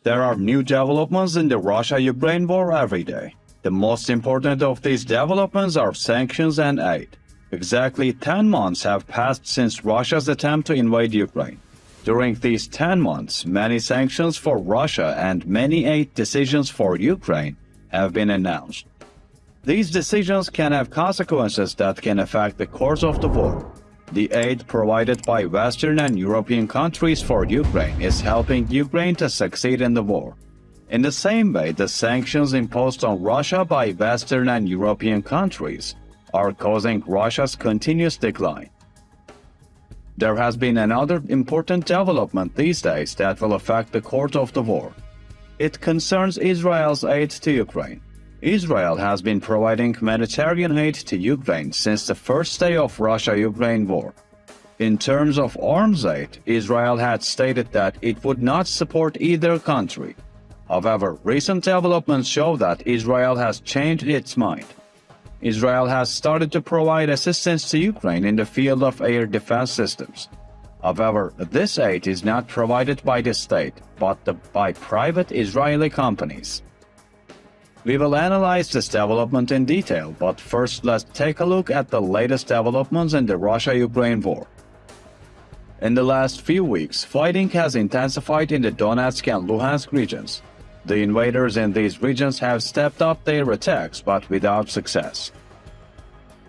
There are new developments in the Russia-Ukraine war every day. The most important of these developments are sanctions and aid. Exactly 10 months have passed since Russia's attempt to invade Ukraine. During these 10 months, many sanctions for Russia and many aid decisions for Ukraine have been announced. These decisions can have consequences that can affect the course of the war. The aid provided by Western and European countries for Ukraine is helping Ukraine to succeed in the war. In the same way, the sanctions imposed on Russia by Western and European countries are causing Russia's continuous decline. There has been another important development these days that will affect the course of the war. It concerns Israel's aid to Ukraine. Israel has been providing humanitarian aid to Ukraine since the first day of Russia-Ukraine war. In terms of arms aid, Israel had stated that it would not support either country. However, recent developments show that Israel has changed its mind. Israel has started to provide assistance to Ukraine in the field of air defense systems. However, this aid is not provided by the state, but by private Israeli companies. We will analyze this development in detail, but first let's take a look at the latest developments in the Russia-Ukraine war. In the last few weeks, fighting has intensified in the Donetsk and Luhansk regions. The invaders in these regions have stepped up their attacks, but without success.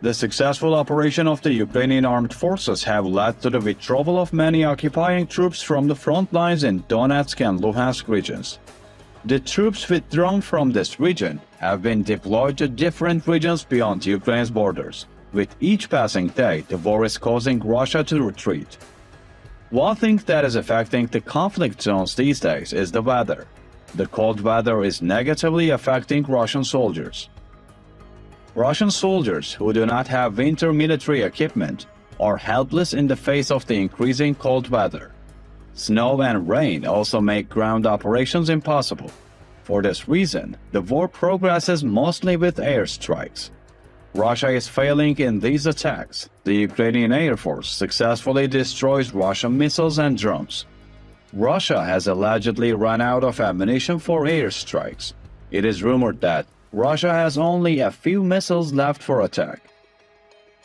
The successful operation of the Ukrainian armed forces have led to the withdrawal of many occupying troops from the front lines in Donetsk and Luhansk regions. The troops withdrawn from this region have been deployed to different regions beyond Ukraine's borders. With each passing day, the war is causing Russia to retreat. One thing that is affecting the conflict zones these days is the weather. The cold weather is negatively affecting Russian soldiers. Russian soldiers who do not have winter military equipment are helpless in the face of the increasing cold weather. Snow and rain also make ground operations impossible. For this reason, the war progresses mostly with airstrikes. Russia is failing in these attacks. The Ukrainian Air Force successfully destroys Russian missiles and drones. Russia has allegedly run out of ammunition for airstrikes. It is rumored that Russia has only a few missiles left for attack.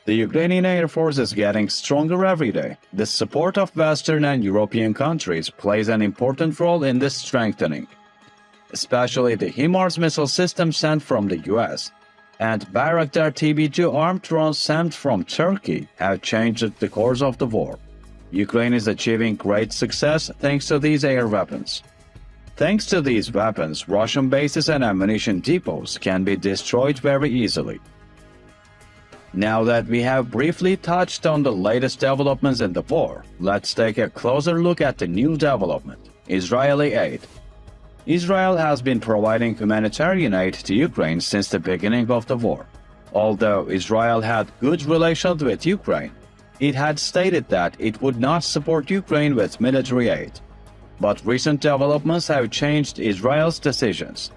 The Ukrainian Air Force is getting stronger every day. The support of Western and European countries plays an important role in this strengthening. Especially the HIMARS missile system sent from the US and Bayraktar TB2 armed drones sent from Turkey have changed the course of the war. Ukraine is achieving great success thanks to these air weapons. Thanks to these weapons, Russian bases and ammunition depots can be destroyed very easily. Now that we have briefly touched on the latest developments in the war, let's take a closer look at the new development: Israeli aid. Israel has been providing humanitarian aid to Ukraine since the beginning of the war. Although Israel had good relations with Ukraine, it had stated that it would not support Ukraine with military aid. But recent developments have changed Israel's decisions.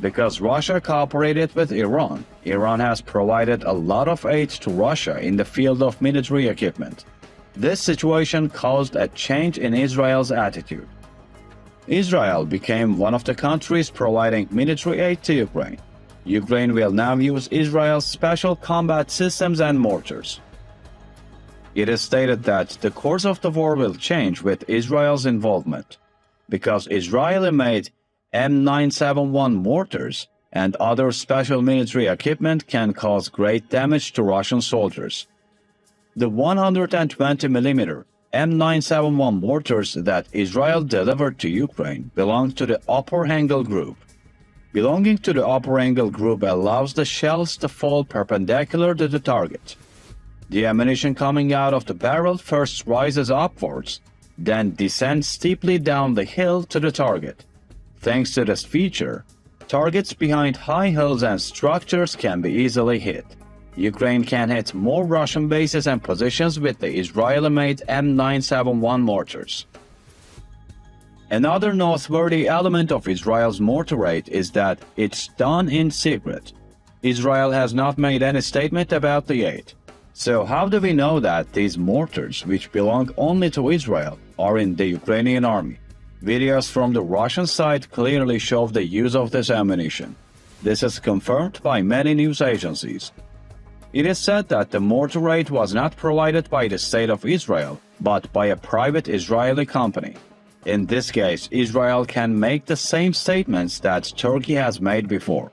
Because Russia cooperated with Iran, Iran has provided a lot of aid to Russia in the field of military equipment. This situation caused a change in Israel's attitude. Israel became one of the countries providing military aid to Ukraine. Ukraine will now use Israel's special combat systems and mortars. It is stated that the course of the war will change with Israel's involvement, because Israeli-made M971 mortars and other special military equipment can cause great damage to Russian soldiers. The 120mm M971 mortars that Israel delivered to Ukraine belong to the upper angle group. Belonging to the upper angle group allows the shells to fall perpendicular to the target. The ammunition coming out of the barrel first rises upwards, then descends steeply down the hill to the target. Thanks to this feature, targets behind high hills and structures can be easily hit. Ukraine can hit more Russian bases and positions with the Israeli-made M971 mortars. Another noteworthy element of Israel's mortar aid is that it's done in secret. Israel has not made any statement about the aid. So how do we know that these mortars, which belong only to Israel, are in the Ukrainian army? Videos from the Russian side clearly show the use of this ammunition. This is confirmed by many news agencies. It is said that the mortar rate was not provided by the state of Israel, but by a private Israeli company. In this case, Israel can make the same statements that Turkey has made before.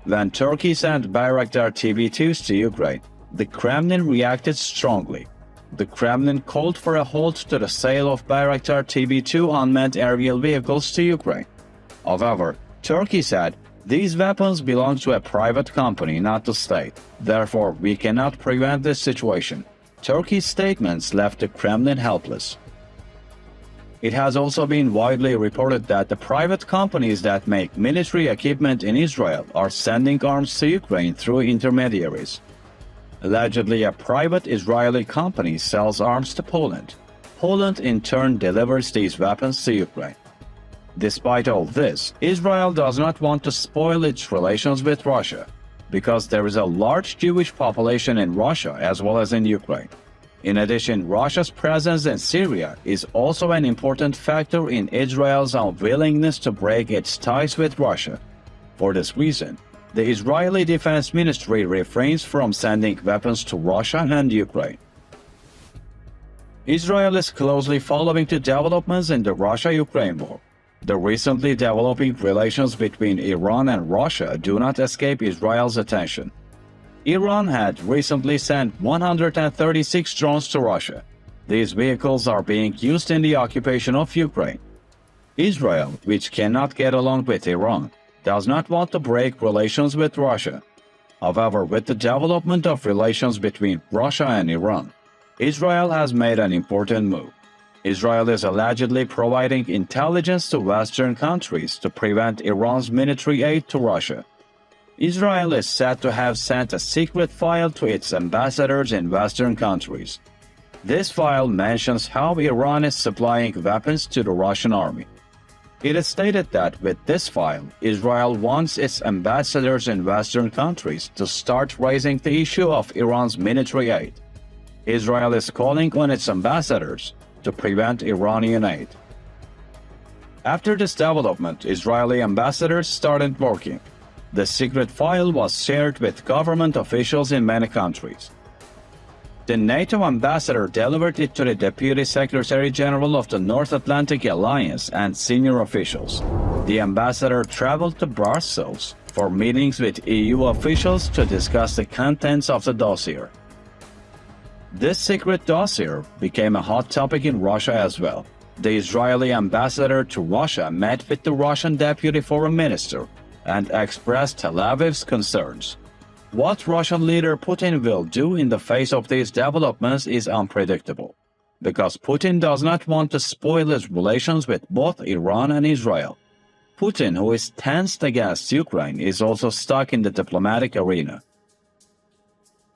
When Turkey sent Bayraktar TB2s to Ukraine, the Kremlin reacted strongly. The Kremlin called for a halt to the sale of Bayraktar TB2 unmanned aerial vehicles to Ukraine. However, Turkey said, "These weapons belong to a private company, not the state. Therefore, we cannot prevent this situation." Turkey's statements left the Kremlin helpless. It has also been widely reported that the private companies that make military equipment in Israel are sending arms to Ukraine through intermediaries. Allegedly, a private Israeli company sells arms to Poland. Poland in turn delivers these weapons to Ukraine. Despite all this, Israel does not want to spoil its relations with Russia, because there is a large Jewish population in Russia as well as in Ukraine. In addition, Russia's presence in Syria is also an important factor in Israel's unwillingness to break its ties with Russia. For this reason, the Israeli Defense Ministry refrains from sending weapons to Russia and Ukraine. Israel is closely following the developments in the Russia-Ukraine war. The recently developing relations between Iran and Russia do not escape Israel's attention. Iran had recently sent 136 drones to Russia. These vehicles are being used in the occupation of Ukraine. Israel, which cannot get along with Iran, does not want to break relations with Russia. However, with the development of relations between Russia and Iran, Israel has made an important move. Israel is allegedly providing intelligence to Western countries to prevent Iran's military aid to Russia. Israel is said to have sent a secret file to its ambassadors in Western countries. This file mentions how Iran is supplying weapons to the Russian army. It is stated that with this file, Israel wants its ambassadors in Western countries to start raising the issue of Iran's military aid. Israel is calling on its ambassadors to prevent Iranian aid. After this development, Israeli ambassadors started working. The secret file was shared with government officials in many countries. The NATO ambassador delivered it to the Deputy Secretary General of the North Atlantic Alliance and senior officials. The ambassador traveled to Brussels for meetings with EU officials to discuss the contents of the dossier. This secret dossier became a hot topic in Russia as well. The Israeli ambassador to Russia met with the Russian Deputy Foreign Minister and expressed Tel Aviv's concerns. What Russian leader Putin will do in the face of these developments is unpredictable, because Putin does not want to spoil his relations with both Iran and Israel. Putin, who is tensed against Ukraine, is also stuck in the diplomatic arena.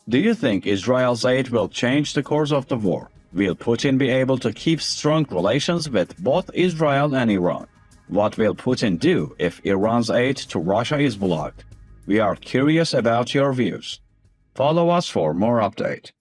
Do you think Israel's aid will change the course of the war? Will Putin be able to keep strong relations with both Israel and Iran? What will Putin do if Iran's aid to Russia is blocked? We are curious about your views. Follow us for more updates.